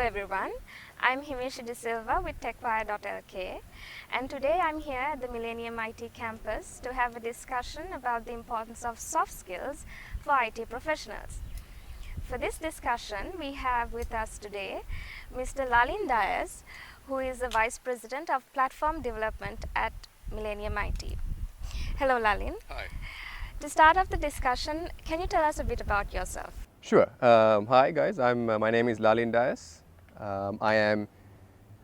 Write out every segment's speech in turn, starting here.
everyone, I'm Himeshi De Silva with Techwire.lk, and today I'm here at the Millennium IT campus to have a discussion about the importance of soft skills for IT professionals. For this discussion, we have with us today Mr. Lalin Dias, who is the Vice President of Platform Development at Millennium IT. Hello Lalin. Hi. To start off the discussion, can you tell us a bit about yourself? Sure. Hi guys, my name is Lalin Dias. I am,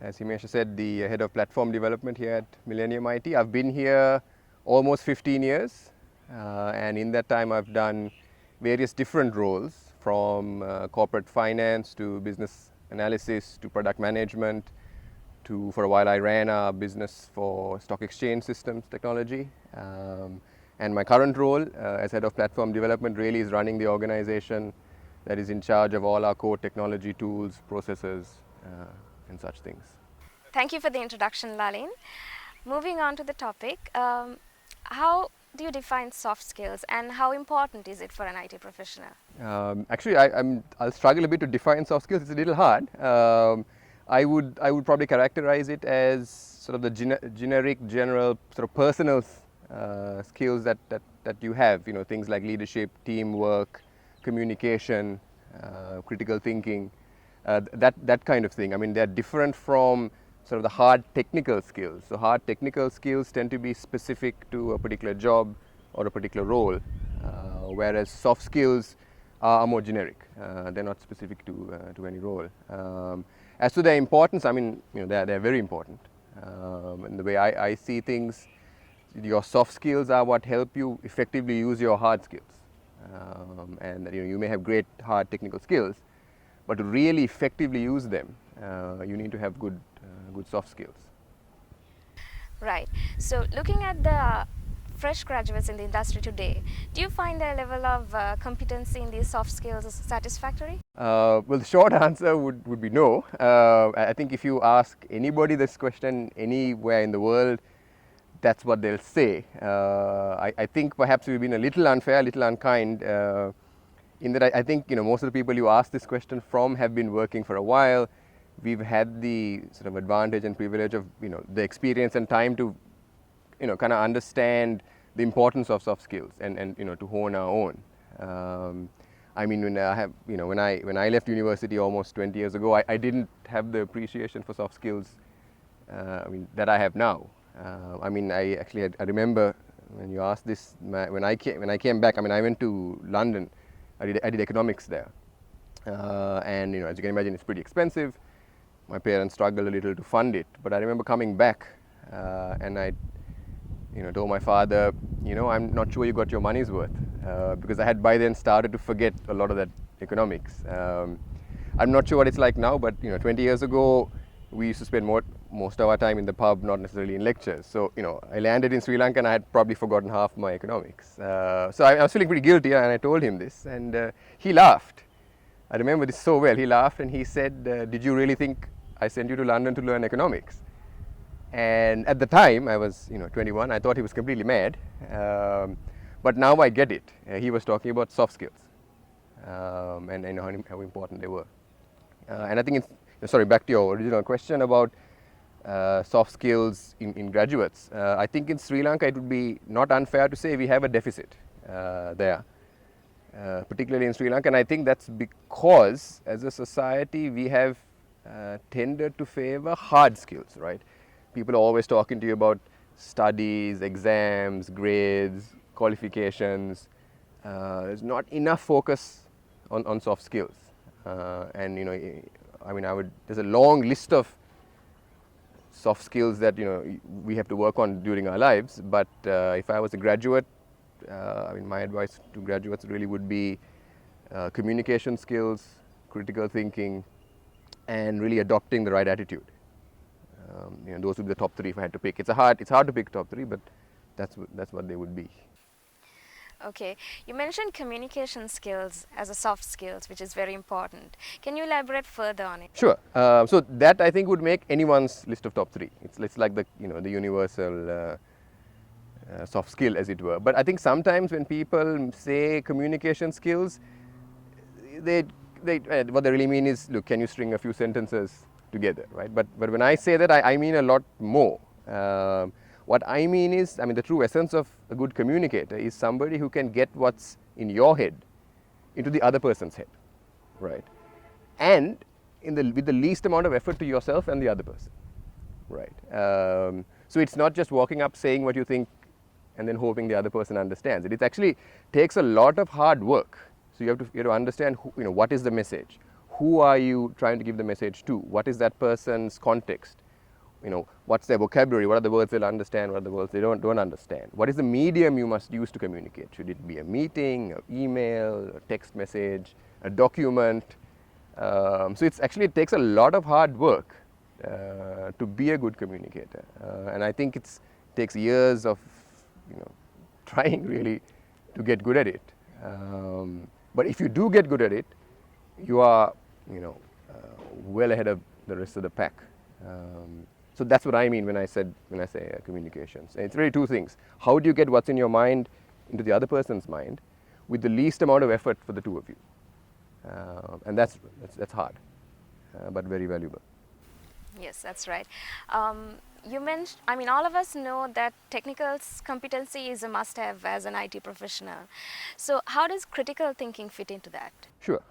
as Himesh said, the head of platform development here at Millennium IT. I've been here almost 15 years, and in that time I've done various different roles, from corporate finance to business analysis to product management to, for a while, I ran a business for stock exchange systems technology. And my current role as head of platform development really is running the organization that is in charge of all our core technology tools, processes, and such things. Thank you for the introduction, Lalin. Moving on to the topic, how do you define soft skills and how important is it for an IT professional? Actually, I'll struggle a bit to define soft skills. It's a little hard. I would probably characterize it as sort of the generic, general, sort of personal skills that you have. You know, things like leadership, teamwork, communication, critical thinking, that kind of thing. I mean, they're different from sort of the hard technical skills. So hard technical skills tend to be specific to a particular job or a particular role, whereas soft skills are more generic. They're not specific to any role. As to their importance, I mean, you know, they're very important. And the way I see things, your soft skills are what help you effectively use your hard skills. And you know, you may have great hard technical skills, but to really effectively use them, you need to have good soft skills. Right. So looking at the fresh graduates in the industry today, do you find their level of competency in these soft skills satisfactory? Well, the short answer would be no. I think if you ask anybody this question anywhere in the world, that's what they'll say. I think perhaps we've been a little unfair, a little unkind, in that I think, you know, most of the people you ask this question from have been working for a while. We've had the sort of advantage and privilege of, you know, the experience and time to, you know, kind of understand the importance of soft skills and you know, to hone our own. I mean, when I left university almost 20 years ago, I didn't have the appreciation for soft skills, that I have now. I mean, I remember when you asked this, when I came back. I mean, I went to London. I did economics there, and you know, as you can imagine, it's pretty expensive. My parents struggled a little to fund it, but I remember coming back, and I, you know, told my father, you know, I'm not sure you got your money's worth, because I had by then started to forget a lot of that economics. I'm not sure what it's like now, but you know, 20 years ago, we used to spend most of our time in the pub, not necessarily in lectures. So, you know, I landed in Sri Lanka and I had probably forgotten half my economics. So I was feeling pretty guilty, and I told him this, and he laughed. I remember this so well. He laughed and he said, did you really think I sent you to London to learn economics? And at the time, I was, you know, 21. I thought he was completely mad. But now I get it. He was talking about soft skills, and you know, how important they were. And I think sorry, back to your original question about soft skills in graduates. I think in Sri Lanka it would be not unfair to say we have a deficit there, particularly in Sri Lanka. And I think that's because as a society we have tended to favor hard skills, right? People are always talking to you about studies, exams, grades, qualifications. There's not enough focus on soft skills. And you know, I mean, there's a long list of soft skills that, you know, we have to work on during our lives. But if I was a graduate, I mean, my advice to graduates really would be communication skills, critical thinking, and really adopting the right attitude. You know, those would be the top three if I had to pick. It's hard to pick top three, but that's what they would be. Okay, you mentioned communication skills as a soft skills, which is very important. Can you elaborate further on it? Sure. So that I think would make anyone's list of top three. It's like the, you know, the universal soft skill, as it were. But I think sometimes when people say communication skills, they what they really mean is, look, can you string a few sentences together, right? But when I say that, I mean a lot more. What I mean is, the true essence of a good communicator is somebody who can get what's in your head into the other person's head, right? And with the least amount of effort to yourself and the other person, right? So it's not just walking up, saying what you think, and then hoping the other person understands it. It actually takes a lot of hard work. So you have to understand what is the message, who are you trying to give the message to, what is that person's context, what's their vocabulary, what are the words they'll understand, what are the words they don't understand, what is the medium you must use to communicate. Should it be a meeting, an email, a text message, a document? So it takes a lot of hard work to be a good communicator, and I think it takes years of trying really to get good at it. But if you do get good at it, you are well ahead of the rest of the pack. So that's what I mean when I say communications. And it's really two things: how do you get what's in your mind into the other person's mind with the least amount of effort for the two of you? And that's hard, but very valuable. Yes, that's right. You mentioned, all of us know that technical competency is a must-have as an IT professional. So how does critical thinking fit into that? Sure.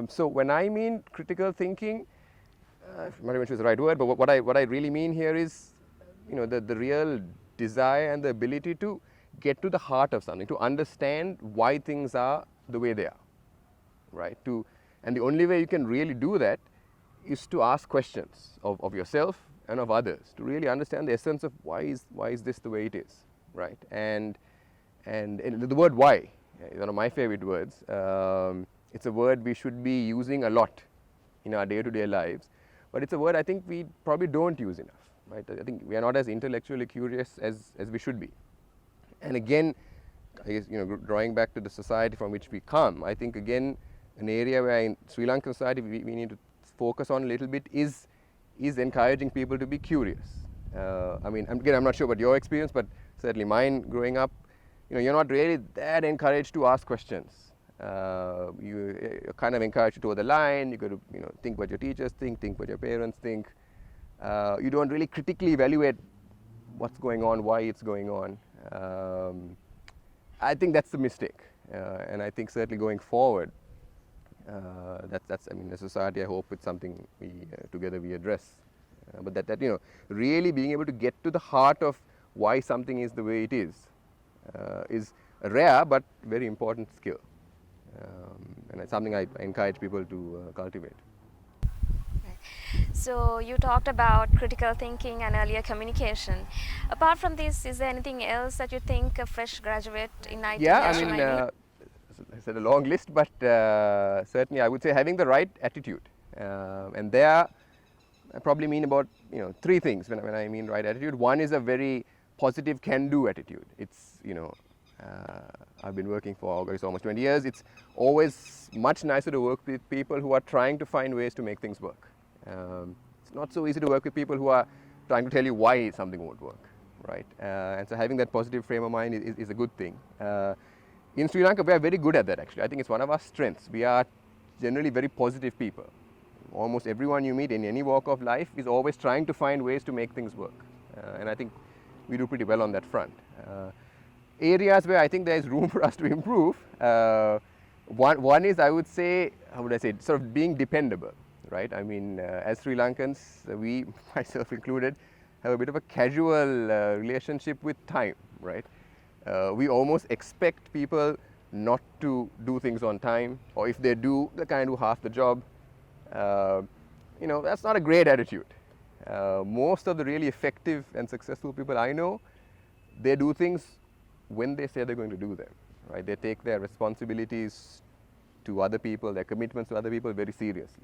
So when I mean critical thinking, I'm not even sure it's the right word, but what I really mean here is, the real desire and the ability to get to the heart of something, to understand why things are the way they are, right? And the only way you can really do that is to ask questions of yourself and of others, to really understand the essence of why is this the way it is, right? And the word why is one of my favorite words. It's a word we should be using a lot in our day-to-day lives, but it's a word I think we probably don't use enough, right? I think we are not as intellectually curious as we should be. And again, I guess, drawing back to the society from which we come, I think again an area where in Sri Lankan society we need to focus on a little bit is encouraging people to be curious. I'm not sure about your experience, but certainly mine growing up, you're not really that encouraged to ask questions. You're kind of encouraged to toe the line. You got to think what your teachers think what your parents think. You don't really critically evaluate what's going on, why it's going on. I think that's the mistake, and I think certainly going forward, that's the society, I hope it's something we together we address. But that really being able to get to the heart of why something is the way it is a rare but very important skill, and it's something I encourage people to cultivate. So you talked about critical thinking and earlier communication. Apart from this, is there anything else that you think a fresh graduate in IT might need? I said a long list, but certainly I would say having the right attitude, and there I probably mean about three things when I mean right attitude. One is a very positive can-do attitude. It's I've been working for almost 20 years. It's always much nicer to work with people who are trying to find ways to make things work. It's not so easy to work with people who are trying to tell you why something won't work, right? And so having that positive frame of mind is a good thing. In Sri Lanka, we are very good at that actually. I think it's one of our strengths. We are generally very positive people. Almost everyone you meet in any walk of life is always trying to find ways to make things work. And I think we do pretty well on that front. Areas where I think there is room for us to improve, one is, I would say, sort of being dependable, right? As Sri Lankans, we, myself included, have a bit of a casual relationship with time, right? We almost expect people not to do things on time, or if they do, they kind of do half the job. That's not a great attitude. Most of the really effective and successful people I know, they do things when they say they're going to do them, right? They take their responsibilities to other people, their commitments to other people very seriously,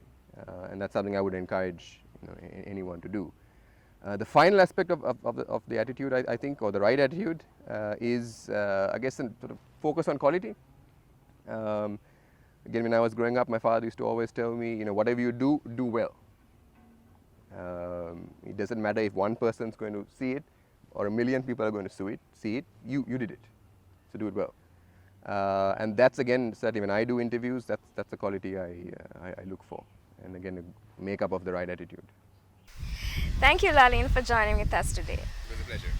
and that's something I would encourage anyone to do. The final aspect of the attitude, I think, or the right attitude, is I guess a sort of focus on quality. Again, when I was growing up, my father used to always tell me, whatever you do, do well. It doesn't matter if one person's going to see it or a million people are going to see it. You did it, so do it well. And that's again, certainly when I do interviews, that's the quality I look for. And again, a makeup of the right attitude. Thank you, Lalin, for joining with us today. It was a pleasure.